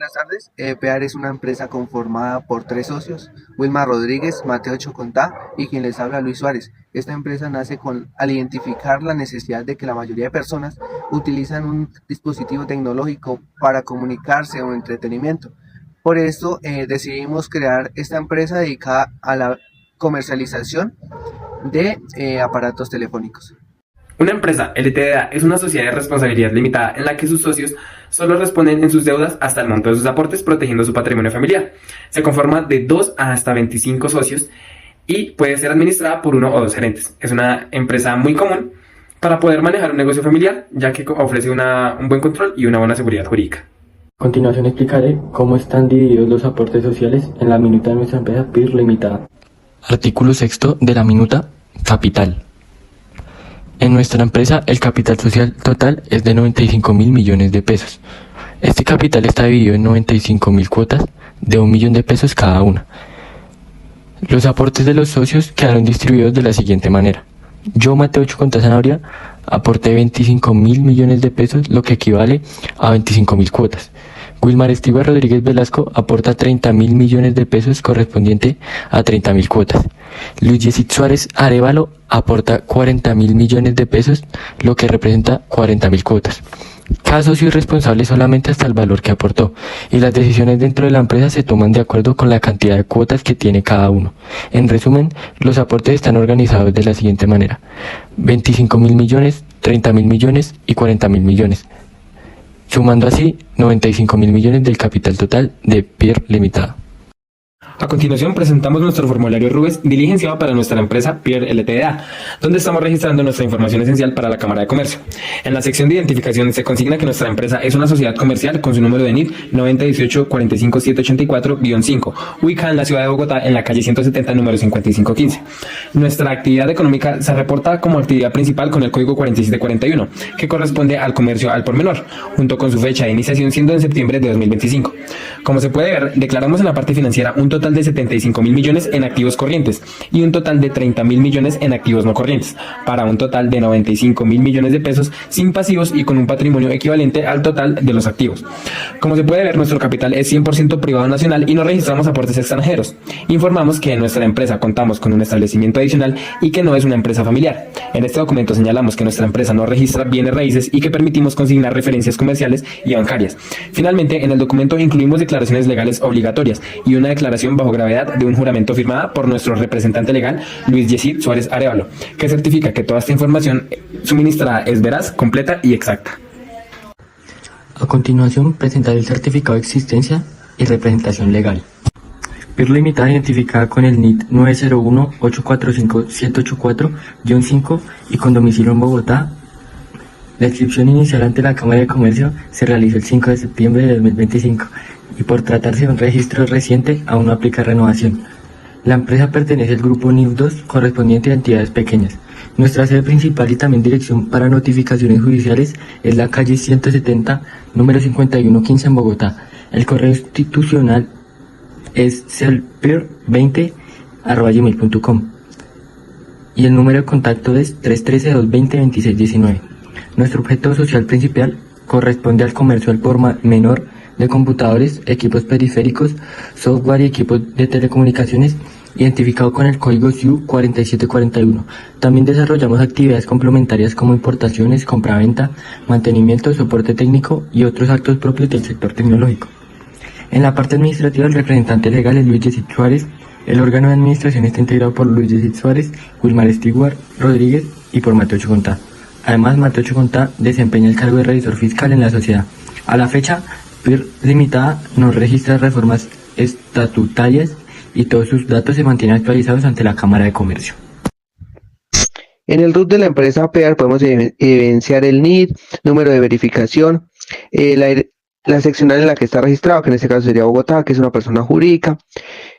Buenas tardes. PEAR es una empresa conformada por tres socios: Wilmar Rodríguez, Mateo Chocontá y quien les habla, Luis Suárez. Esta empresa nace al identificar la necesidad de que la mayoría de personas utilizan un dispositivo tecnológico para comunicarse o entretenimiento. Por esto decidimos crear esta empresa dedicada a la comercialización de aparatos telefónicos. Una empresa LTDA es una sociedad de responsabilidad limitada en la que sus socios solo responden en sus deudas hasta el monto de sus aportes, protegiendo su patrimonio familiar. Se conforma de 2 hasta 25 socios y puede ser administrada por uno o dos gerentes. Es una empresa muy común para poder manejar un negocio familiar, ya que ofrece un buen control y una buena seguridad jurídica. A continuación explicaré cómo están divididos los aportes sociales en la minuta de nuestra empresa PIR Limitada. Artículo 6 de la minuta: capital. En nuestra empresa el capital social total es de 95.000 millones de pesos. Este capital está dividido en 95.000 cuotas de 1 millón de pesos cada una. Los aportes de los socios quedaron distribuidos de la siguiente manera. Yo, Mateo Chocontá Zanabria, aporté 25.000 millones de pesos, lo que equivale a 25.000 cuotas. Wilmar Estigua Rodríguez Velasco aporta 30.000 millones de pesos, correspondiente a 30.000 cuotas. Luis Yesid Suárez Arévalo aporta 40.000 millones de pesos, lo que representa 40.000 cuotas. Cada socio es responsable solamente hasta el valor que aportó, y las decisiones dentro de la empresa se toman de acuerdo con la cantidad de cuotas que tiene cada uno. En resumen, los aportes están organizados de la siguiente manera: 25.000 millones, 30.000 millones y 40.000 millones, sumando así 95.000 millones del capital total de PIR Limitada. A continuación presentamos nuestro formulario RUBES diligenciado para nuestra empresa PIR LTDA, donde estamos registrando nuestra información esencial para la Cámara de Comercio. En la sección de identificación se consigna que nuestra empresa es una sociedad comercial con su número de NID 901845784-5, ubicada en la ciudad de Bogotá, en la calle 170, número 5515. Nuestra actividad económica se reporta como actividad principal con el código 4741, que corresponde al comercio al por menor, junto con su fecha de iniciación siendo en septiembre de 2025. Como se puede ver, declaramos en la parte financiera un total de 75.000 millones en activos corrientes y un total de 30.000 millones en activos no corrientes, para un total de 95.000 millones de pesos sin pasivos y con un patrimonio equivalente al total de los activos. Como se puede ver, nuestro capital es 100% privado nacional y no registramos aportes extranjeros. Informamos que en nuestra empresa contamos con un establecimiento adicional y que no es una empresa familiar. En este documento señalamos que nuestra empresa no registra bienes raíces y que permitimos consignar referencias comerciales y bancarias. Finalmente, en el documento incluimos declaraciones legales obligatorias y una declaración bajo gravedad de un juramento firmada por nuestro representante legal, Luis Yesid Suárez Arévalo, que certifica que toda esta información suministrada es veraz, completa y exacta. A continuación presentaré el certificado de existencia y representación legal. PIR Limitada, identificada con el NID 901845784-5 y con domicilio en Bogotá. La inscripción inicial ante la Cámara de Comercio se realizó el 5 de septiembre de 2025 y por tratarse de un registro reciente aún no aplica renovación. La empresa pertenece al grupo NIF 2 correspondiente a entidades pequeñas. Nuestra sede principal y también dirección para notificaciones judiciales es la calle 170, número 5115 en Bogotá. El correo institucional es celpir20@gmail.com y el número de contacto es 313-220-2619. Nuestro objeto social principal corresponde al comercio al por menor de computadores, equipos periféricos, software y equipos de telecomunicaciones, identificado con el código SIU 4741. También desarrollamos actividades complementarias como importaciones, compraventa, mantenimiento, soporte técnico y otros actos propios del sector tecnológico. En la parte administrativa, el representante legal es Luis Yesid Suárez. El órgano de administración está integrado por Luis Yesid Suárez, Wilmar Estigua Rodríguez y por Mateo Chocontá. Además, Mateo Chocontá desempeña el cargo de revisor fiscal en la sociedad. A la fecha, PIR Limitada no registra reformas estatutarias y todos sus datos se mantienen actualizados ante la Cámara de Comercio. En el RUT de la empresa PEAR podemos evidenciar el NID, número de verificación, la seccional en la que está registrado, que en este caso sería Bogotá, que es una persona jurídica,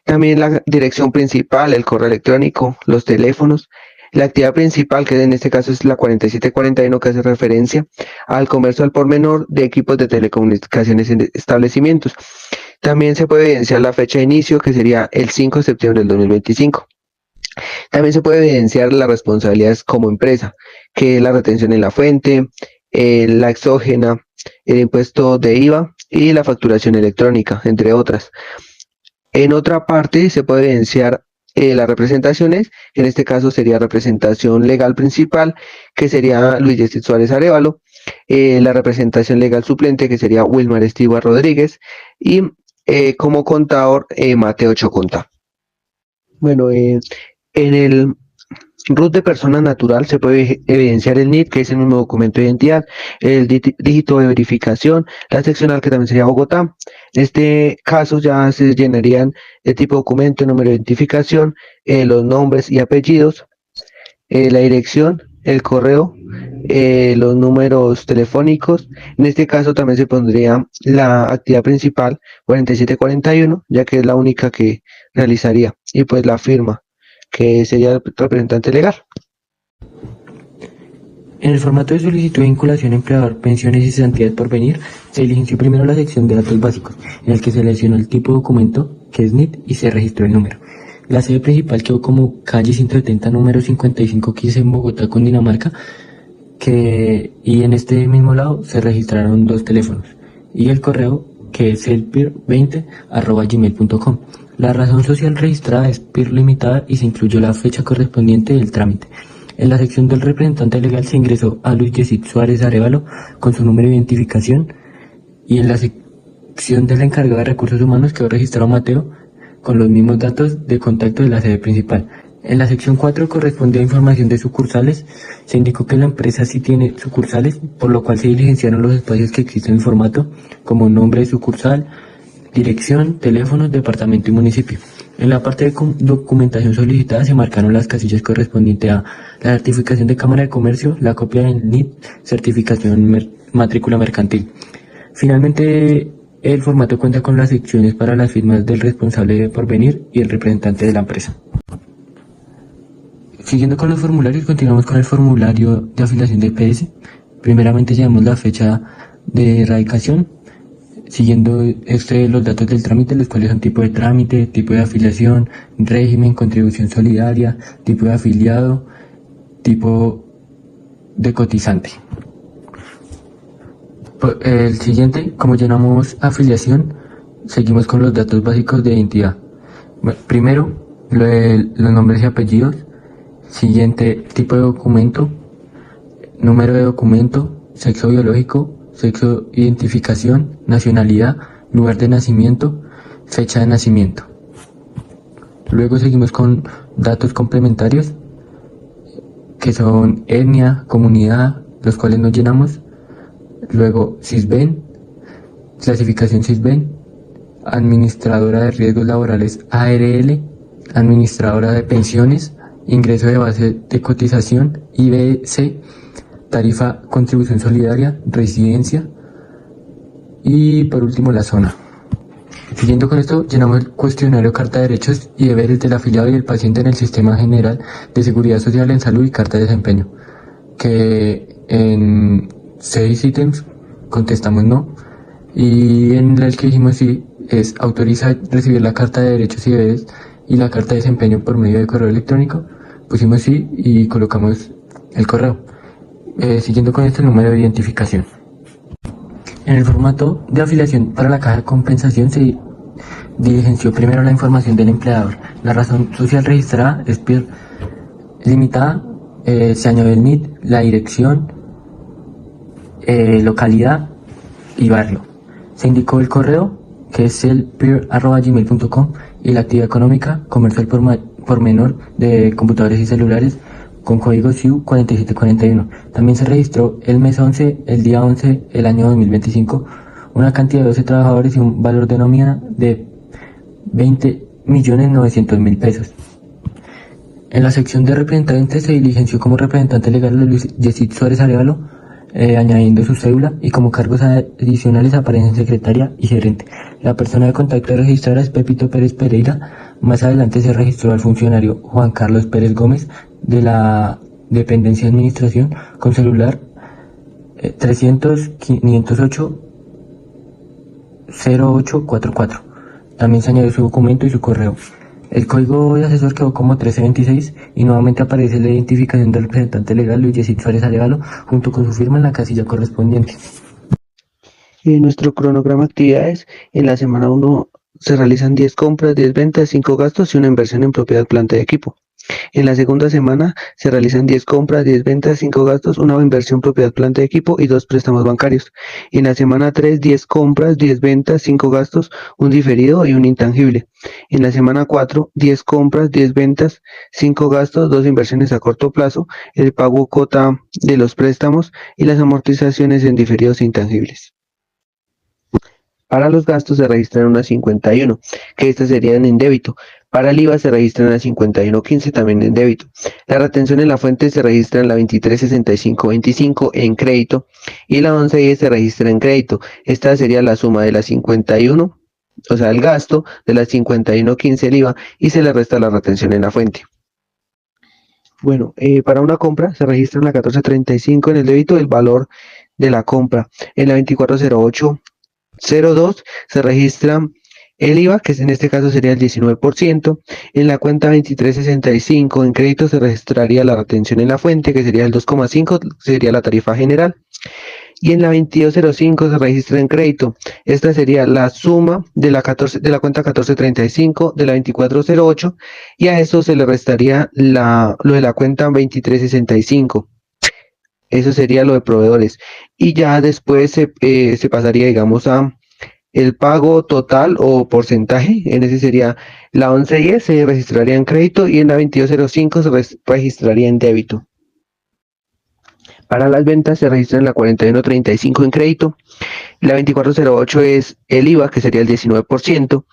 también la dirección principal, el correo electrónico, los teléfonos, la actividad principal, que en este caso es la 4741, que hace referencia al comercio al por menor de equipos de telecomunicaciones en establecimientos. También se puede evidenciar la fecha de inicio, que sería el 5 de septiembre del 2025. También se puede evidenciar las responsabilidades como empresa, que es la retención en la fuente, la exógena, el impuesto de IVA y la facturación electrónica, entre otras. En otra parte se puede evidenciar las representaciones, en este caso sería representación legal principal, que sería Luis Yesid Suárez Arévalo, la representación legal suplente, que sería Wilmar Estigua Rodríguez, y como contador, Mateo Choconta. Bueno, en el RUT de persona natural se puede evidenciar el NID, que es el mismo documento de identidad, el dígito de verificación, la seccional, que también sería Bogotá. En este caso ya se llenarían el tipo de documento, el número de identificación, los nombres y apellidos, la dirección, el correo, los números telefónicos. En este caso también se pondría la actividad principal 4741, ya que es la única que realizaría, y pues la firma, que sería el representante legal. En el formato de solicitud de vinculación empleador, pensiones y cesantías por venir, se diligenció primero la sección de datos básicos, en el que se seleccionó el tipo de documento, que es NID, y se registró el número. La sede principal quedó como calle 170, número 5515 en Bogotá, Cundinamarca, y en este mismo lado se registraron 2 teléfonos, y el correo, que es el pir20@gmail.com. La razón social registrada es PIR limitada y se incluyó la fecha correspondiente del trámite. En la sección del representante legal se ingresó a Luis Yesid Suárez Arévalo con su número de identificación, y en la sección del encargado de recursos humanos quedó registrado Mateo con los mismos datos de contacto de la sede principal. En la sección 4 corresponde a información de sucursales. Se indicó que la empresa sí tiene sucursales, por lo cual se diligenciaron los espacios que existen en el formato, como nombre de sucursal, dirección, teléfonos, departamento y municipio. En la parte de documentación solicitada se marcaron las casillas correspondientes a la certificación de Cámara de Comercio, la copia del NID, certificación matrícula mercantil. Finalmente, el formato cuenta con las secciones para las firmas del responsable de porvenir y el representante de la empresa. Siguiendo con los formularios, continuamos con el formulario de afiliación de EPS. Primeramente llenamos la fecha de erradicación, siguiendo los datos del trámite, los cuales son tipo de trámite, tipo de afiliación, régimen, contribución solidaria, tipo de afiliado, tipo de cotizante. El siguiente, como llenamos afiliación, seguimos con los datos básicos de identidad. Primero, los nombres y apellidos. Siguiente, tipo de documento, número de documento, sexo biológico, sexo, identificación, nacionalidad, lugar de nacimiento, fecha de nacimiento. Luego seguimos con datos complementarios, que son etnia, comunidad, los cuales no llenamos. Luego SISBEN, clasificación SISBEN, administradora de riesgos laborales ARL, administradora de pensiones, ingreso de base de cotización IBC, tarifa contribución solidaria, residencia y por último la zona. Siguiendo con esto, llenamos el cuestionario Carta de Derechos y Deberes del afiliado y del paciente en el Sistema General de Seguridad Social en Salud y Carta de Desempeño, que en 6 ítems contestamos no, y en el que dijimos sí es autoriza recibir la Carta de Derechos y Deberes y la Carta de Desempeño por medio de correo electrónico, pusimos sí y colocamos el correo. Siguiendo con este número de identificación. En el formato de afiliación para la caja de compensación se diligenció primero la información del empleador. La razón social registrada es PIR limitada, se añade el NID, la dirección, localidad y barrio. Se indicó el correo, que es el pir@gmail.com, y la actividad económica, comercio al por menor de computadores y celulares, con código SIU 4741. También se registró el mes 11, el día 11, el año 2025, una cantidad de 12 trabajadores y un valor de nómina de 20.900.000 pesos. En la sección de representantes se diligenció como representante legal a Luis Yesid Suárez Arévalo, añadiendo su cédula, y como cargos adicionales aparecen secretaria y gerente. La persona de contacto registrada es Pepito Pérez Pereira. Más adelante se registró al funcionario Juan Carlos Pérez Gómez de la Dependencia de Administración con celular 300-508-0844. También se añadió su documento y su correo. El código de asesor quedó como 1326 y nuevamente aparece la identificación del representante legal Luis Yesid Suárez Arévalo junto con su firma en la casilla correspondiente. En nuestro cronograma de actividades, en la semana 1 se realizan 10 compras, 10 ventas, 5 gastos y una inversión en propiedad, planta y equipo. En la segunda semana se realizan 10 compras, 10 ventas, 5 gastos, una inversión, propiedad, planta y equipo y 2 préstamos bancarios. En la semana 3, 10 compras, 10 ventas, 5 gastos, un diferido y un intangible. En la semana 4, 10 compras, 10 ventas, 5 gastos, 2 inversiones a corto plazo, el pago cuota de los préstamos y las amortizaciones en diferidos e intangibles. Para los gastos se registran unas 51, que estas serían en débito. Para el IVA se registran unas 51.15 también en débito. La retención en la fuente se registra en la 23.65.25 en crédito y la 11.10 se registra en crédito. Esta sería la suma de las 51, o sea, el gasto de las 51.15 el IVA y se le resta la retención en la fuente. Bueno, para una compra se registra en la 14.35 en el débito el valor de la compra. En la 24.08.02 se registra el IVA, que en este caso sería el 19%. En la cuenta 23.65 en crédito se registraría la retención en la fuente, que sería el 2,5, sería la tarifa general. Y en la 22.05 se registra en crédito. Esta sería la suma de la cuenta 14.35 de la 24.08 y a eso se le restaría lo de la cuenta 23.65. Eso sería lo de proveedores. Y ya después se pasaría, digamos, a el pago total o porcentaje. En ese sería la 11.10 se registraría en crédito y en la 22.05 se registraría en débito. Para las ventas se registra en la 41.35 en crédito. La 24.08 es el IVA, que sería el 19%.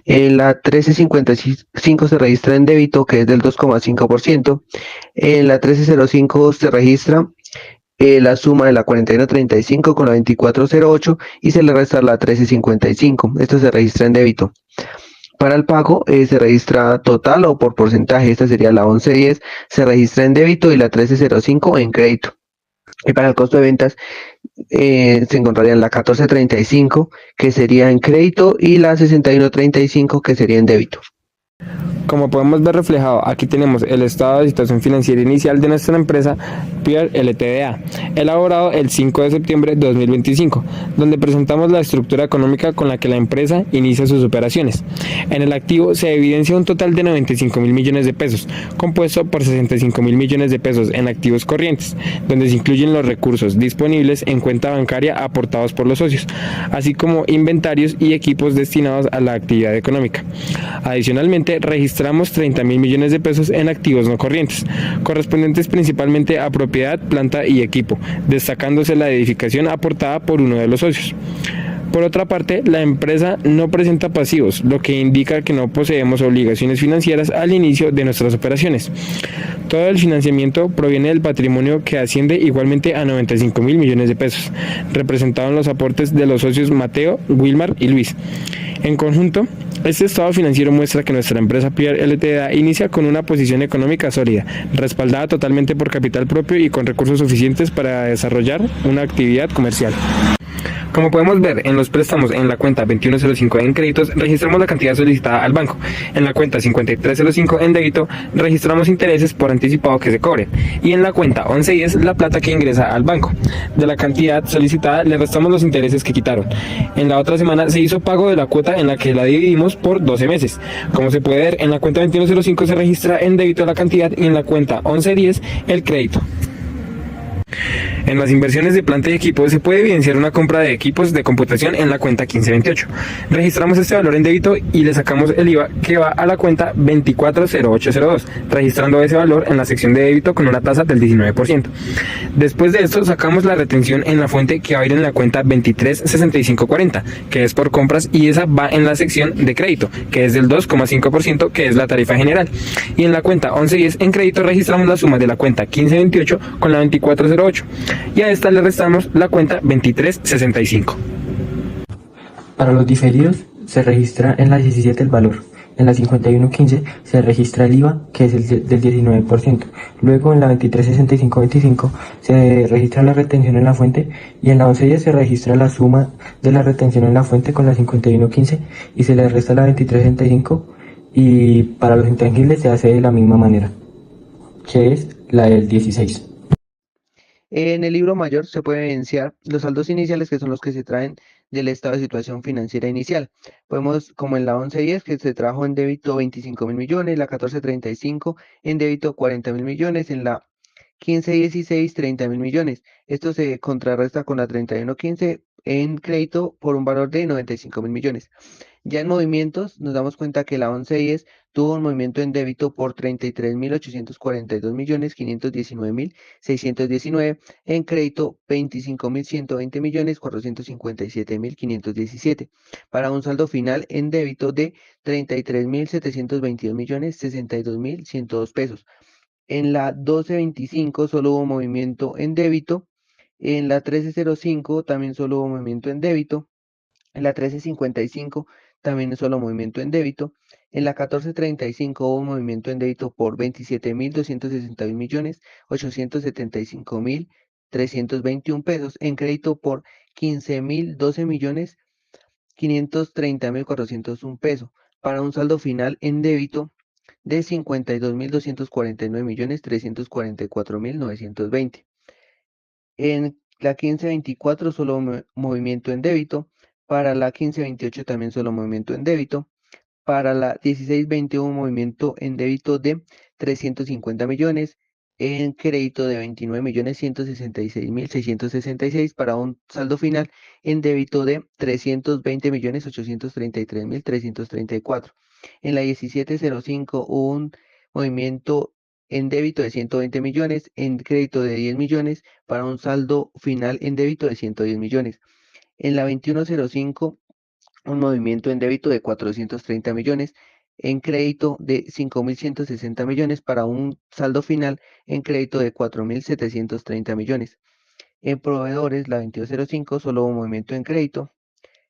En la 13.55 se registra en débito, que es del 2,5%. En la 13.05 se registra la suma de la 41.35 con la 24.08 y se le resta la 13.55. Esto se registra en débito. Para el pago se registra total o por porcentaje. Esta sería la 11.10, se registra en débito y la 13.05 en crédito. Y para el costo de ventas se encontraría en la 14.35, que sería en crédito, y la 61.35, que sería en débito. Como podemos ver reflejado, aquí tenemos el estado de situación financiera inicial de nuestra empresa Pier Ltda, elaborado el 5 de septiembre de 2025, donde presentamos la estructura económica con la que la empresa inicia sus operaciones. En el activo se evidencia un total de 95.000 millones de pesos, compuesto por 65.000 millones de pesos en activos corrientes, donde se incluyen los recursos disponibles en cuenta bancaria aportados por los socios, así como inventarios y equipos destinados a la actividad económica. Adicionalmente, registramos 30.000 millones de pesos en activos no corrientes, correspondientes principalmente a propiedad, planta y equipo, destacándose la edificación aportada por uno de los socios. Por otra parte, la empresa no presenta pasivos, lo que indica que no poseemos obligaciones financieras al inicio de nuestras operaciones. Todo el financiamiento proviene del patrimonio, que asciende igualmente a 95.000 millones de pesos, representado en los aportes de los socios Mateo, Wilmar y Luis. En conjunto, este estado financiero muestra que nuestra empresa Pier Ltda inicia con una posición económica sólida, respaldada totalmente por capital propio y con recursos suficientes para desarrollar una actividad comercial. Como podemos ver en los préstamos, en la cuenta 2105 en créditos registramos la cantidad solicitada al banco. En la cuenta 5305 en débito registramos intereses por anticipado que se cobre. Y en la cuenta 1110 la plata que ingresa al banco. De la cantidad solicitada le restamos los intereses que quitaron. En la otra semana se hizo pago de la cuota, en la que la dividimos por 12 meses. Como se puede ver, en la cuenta 2105 se registra en débito la cantidad y en la cuenta 1110 el crédito. En las inversiones de planta y equipo se puede evidenciar una compra de equipos de computación en la cuenta 1528. Registramos este valor en débito y le sacamos el IVA, que va a la cuenta 240802, registrando ese valor en la sección de débito con una tasa del 19%. Después de esto sacamos la retención en la fuente, que va a ir en la cuenta 236540, que es por compras, y esa va en la sección de crédito, que es del 2,5%, que es la tarifa general. Y en la cuenta 1110 en crédito registramos la suma de la cuenta 1528 con la 2408. Y a esta le restamos la cuenta 2365. Para los diferidos se registra en la 17 el valor. En la 51.15 se registra el IVA, que es el del 19%. Luego en la 23.65.25 se registra la retención en la fuente y en la 11.10 se registra la suma de la retención en la fuente con la 51.15 y se le resta la 23.65, y para los intangibles se hace de la misma manera, que es la del 16. En el libro mayor se puede evidenciar los saldos iniciales, que son los que se traen del estado de situación financiera inicial. Podemos, como en la 1110, que se trajo en débito 25.000 millones, la 1435 en débito 40.000 millones, en la 1516 30.000 millones. Esto se contrarresta con la 3115 en crédito por un valor de 95.000 millones. Ya en movimientos nos damos cuenta que la 1110 tuvo un movimiento en débito por 33.842 millones 519.619, en crédito 25.120 millones 457.517, para un saldo final en débito de 33.722 millones 62.102 pesos. En la 1225 solo hubo movimiento en débito, en la 1305 también solo hubo movimiento en débito, en la 1355 también solo movimiento en débito. En la 1435 hubo movimiento en débito por 27.261 millones 875.321 pesos. En crédito por 15.012 millones 530.401 pesos. Para un saldo final en débito de 52.249 millones 344.920. En la 1524 solo movimiento en débito. Para la 1528 también solo movimiento en débito. Para la 1621 movimiento en débito de 350 millones. En crédito de 29.166.666, para un saldo final en débito de 320.833.334. En la 1705 hubo un movimiento en débito de 120 millones, en crédito de 10 millones, para un saldo final en débito de 110 millones. En la 2105, un movimiento en débito de 430 millones, en crédito de 5.160 millones, para un saldo final en crédito de 4.730 millones. En proveedores, la 2205, solo hubo movimiento en crédito.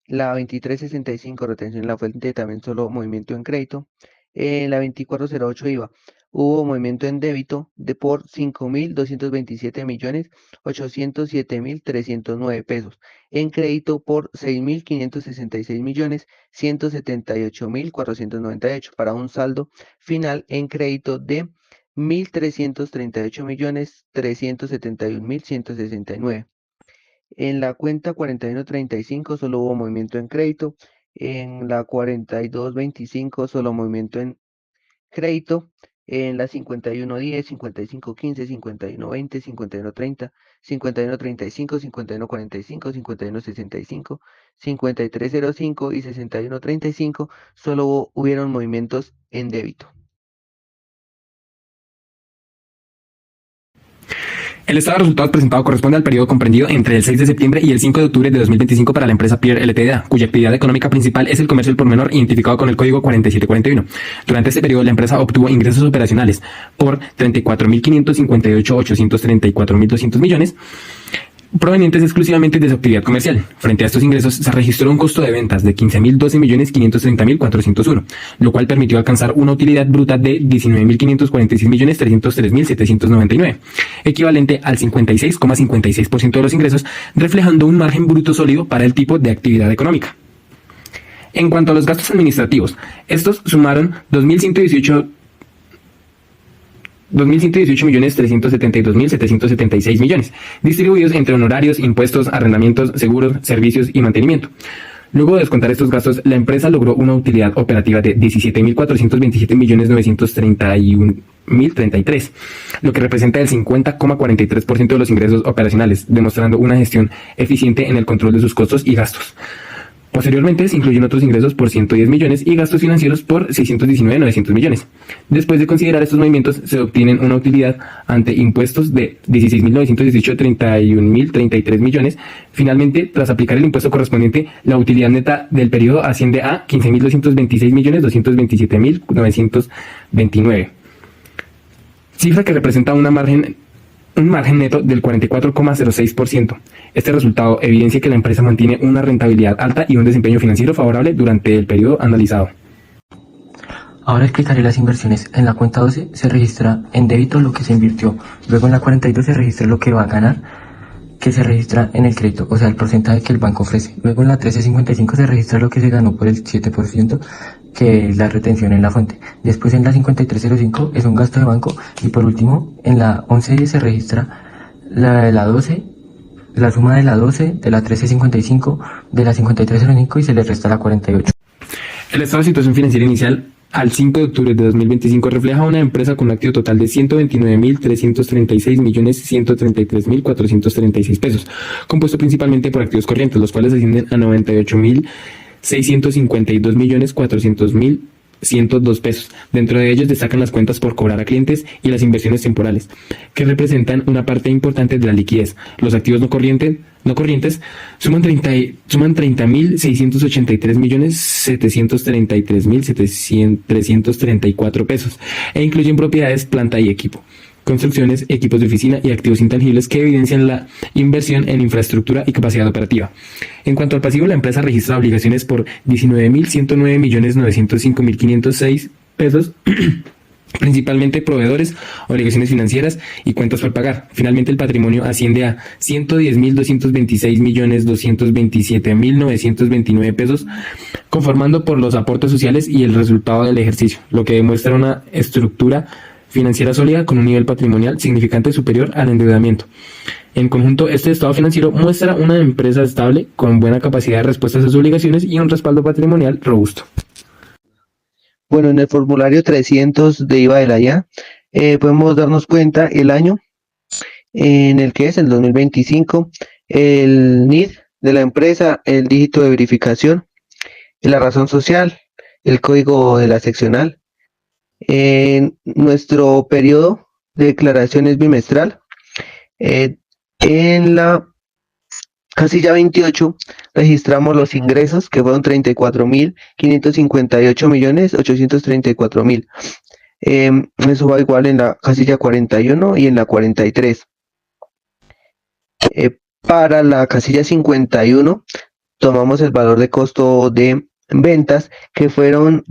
La 2365, retención en la fuente, también solo movimiento en crédito. En la 2408 IVA, hubo movimiento en débito de por 5.227 millones 807.309 pesos. En crédito por 6.566 millones 178.498, para un saldo final en crédito de 1.338 millones 371.169. En la cuenta 4135 solo hubo movimiento en crédito. En la 4225 solo movimiento en crédito. En la 5110, 5515, 5120, 5130, 5135, 5145, 5165, 5305 y 6135 solo hubieron movimientos en débito. El estado de resultados presentado corresponde al periodo comprendido entre el 6 de septiembre y el 5 de octubre de 2025 para la empresa Pierre Ltda, cuya actividad económica principal es el comercio al por menor identificado con el código 4741. Durante este periodo, la empresa obtuvo ingresos operacionales por 34.558.834.200 millones, provenientes exclusivamente de su actividad comercial. Frente a estos ingresos, se registró un costo de ventas de 15.012.530.401, lo cual permitió alcanzar una utilidad bruta de 19.546.303.799, equivalente al 56,56% de los ingresos, reflejando un margen bruto sólido para el tipo de actividad económica. En cuanto a los gastos administrativos, estos sumaron 2.118.372.776 millones, distribuidos entre honorarios, impuestos, arrendamientos, seguros, servicios y mantenimiento. Luego de descontar estos gastos, la empresa logró una utilidad operativa de 17.427.931.033, lo que representa el 50,43% de los ingresos operacionales, demostrando una gestión eficiente en el control de sus costos y gastos. Posteriormente se incluyen otros ingresos por 110 millones y gastos financieros por 619.900 millones. Después de considerar estos movimientos, se obtienen una utilidad ante impuestos de 16.918.31.033 millones. Finalmente, tras aplicar el impuesto correspondiente, la utilidad neta del periodo asciende a 15.226.227.929, cifra que representa un margen neto del 44,06%. Este resultado evidencia que la empresa mantiene una rentabilidad alta y un desempeño financiero favorable durante el periodo analizado. Ahora explicaré las inversiones. En la cuenta 12 se registra en débito lo que se invirtió. Luego en la 42 se registra lo que va a ganar, que se registra en el crédito, o sea, el porcentaje que el banco ofrece. Luego en la 1355 se registra lo que se ganó por el 7%, que es la retención en la fuente. Después en la 5305 es un gasto de banco. Y por último, en la 1110 se registra la de la 12, la suma de la 12, de la 1355, de la 5305 y se le resta la 48. El estado de situación financiera inicial al 5 de octubre de 2025 refleja una empresa con un activo total de 129.336.133.436 pesos, compuesto principalmente por activos corrientes, los cuales ascienden a 98.652.400.102 pesos. Dentro de ellos destacan las cuentas por cobrar a clientes y las inversiones temporales, que representan una parte importante de la liquidez. Los activos no corrientes suman 30.683.733.334 pesos e incluyen propiedades, planta y equipo, construcciones, equipos de oficina y activos intangibles que evidencian la inversión en infraestructura y capacidad operativa. En cuanto al pasivo, la empresa registra obligaciones por 19.109.905.506 pesos, principalmente proveedores, obligaciones financieras y cuentas por pagar. Finalmente, el patrimonio asciende a 110.226.227.929 pesos, conformando por los aportes sociales y el resultado del ejercicio, lo que demuestra una estructura financiera sólida con un nivel patrimonial significante superior al endeudamiento. En conjunto, este estado financiero muestra una empresa estable, con buena capacidad de respuesta a sus obligaciones y un respaldo patrimonial robusto. Bueno, en el formulario 300 de IVA de la IA podemos darnos cuenta el año en el que es el 2025, el NID de la empresa, el dígito de verificación, la razón social, el código de la seccional. En nuestro periodo de declaración es bimestral. En la casilla 28 registramos los ingresos, que fueron 34.558.834.000. Eso va igual en la casilla 41 y en la 43. Para la casilla 51 tomamos el valor de costo de ventas, que fueron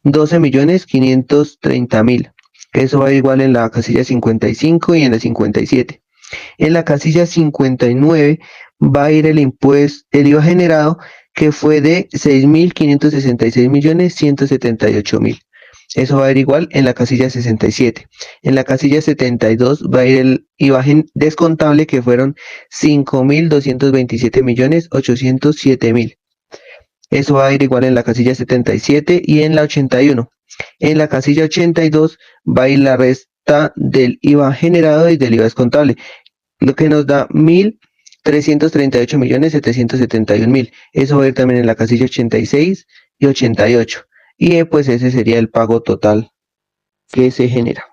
12.530.000. Eso va igual en la casilla 55 y en la 57. En la casilla 59 va a ir el IVA generado, que fue de 6.566.178.000. Eso va a ir igual en la casilla 67. En la casilla 72 va a ir el IVA descontable, que fueron 5.227.807.000. Eso va a ir igual en la casilla 77 y en la 81. En la casilla 82 va a ir la resta del IVA generado y del IVA descontable, lo que nos da 1.338.771.000. Eso va a ir también en la casilla 86 y 88. Y pues ese sería el pago total que se genera.